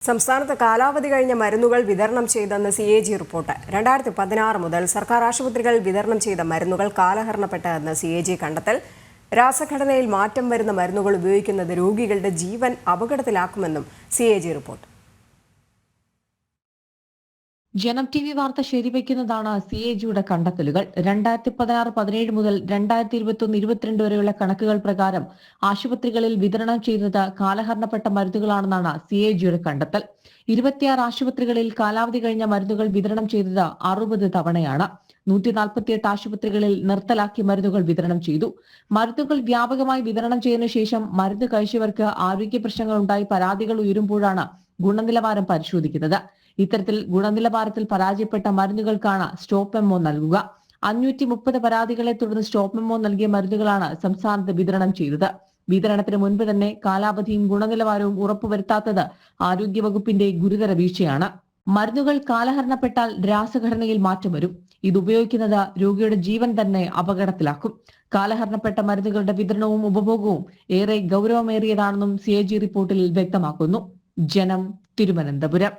സംസ്ഥാനത്ത് കാലാവധി കഴിഞ്ഞ മരുന്നുകൾ വിതരണം ചെയ്തെന്ന് CAG റിപ്പോർട്ട്. 2016 മുതൽ സർക്കാർ ആശുപത്രികൾ വിതരണം ചെയ്ത മരുന്നുകൾ കാലഹരണപ്പെട്ടതെന്ന് CAG കണ്ടെത്തൽ. രാസഘടനയിൽ മാറ്റം വരുന്ന മരുന്നുകൾ ഉപയോഗിക്കുന്നത് രോഗികളുടെ ജീവൻ അപകടത്തിലാക്കുമെന്നും CAG റിപ്പോർട്ട്. ജനം TV വാർത്ത ശരിവയ്ക്കുന്നതാണ് CAGയുടെ കണ്ടെത്തലുകൾ. 2016-17 മുതൽ 2021-22 വരെയുള്ള കണക്കുകൾ പ്രകാരം ആശുപത്രികളിൽ വിതരണം ചെയ്തത് കാലഹരണപ്പെട്ട മരുന്നുകളാണെന്നാണ് CAGയുടെ കണ്ടെത്തൽ. 26 ആശുപത്രികളിൽ കാലാവധി കഴിഞ്ഞ മരുന്നുകൾ വിതരണം ചെയ്തത് 60 തവണയാണ്. 148 ആശുപത്രികളിൽ നിർത്തലാക്കിയ മരുന്നുകൾ വിതരണം ചെയ്തു. മരുന്നുകൾ വ്യാപകമായി വിതരണം ചെയ്തതിനു ശേഷം മരുന്ന് കഴിച്ചവർക്ക് ആരോഗ്യ പ്രശ്നങ്ങൾ ഉണ്ടായി പരാതികൾ ഉയരുമ്പോഴാണ് ഗുണനിലവാരം പരിശോധിക്കുന്നത്. ഇത്തരത്തിൽ ഗുണനിലവാരത്തിൽ പരാജയപ്പെട്ട മരുന്നുകൾക്കാണ് സ്റ്റോപ്പ് മെമ്മോ നൽകുക. 530 പരാതികളെ തുടർന്ന് സ്റ്റോപ്പ് മെമ്മോ നൽകിയ മരുന്നുകളാണ് സംസ്ഥാനത്ത് വിതരണം ചെയ്തത്. വിതരണത്തിന് മുൻപ് തന്നെ കാലാവധിയും ഗുണനിലവാരവും ഉറപ്പുവരുത്താത്തത് ആരോഗ്യവകുപ്പിന്റെ ഗുരുതര വീഴ്ചയാണ്. മരുന്നുകൾ കാലഹരണപ്പെട്ടാൽ രാസഘടനയിൽ മാറ്റം വരും. ഇത് ഉപയോഗിക്കുന്നത് രോഗിയുടെ ജീവൻ തന്നെ അപകടത്തിലാക്കും. കാലഹരണപ്പെട്ട മരുന്നുകളുടെ വിതരണവും ഉപഭോഗവും ഏറെ ഗൗരവമേറിയതാണെന്നും CAG റിപ്പോർട്ടിൽ വ്യക്തമാക്കുന്നു. ജനം, തിരുവനന്തപുരം.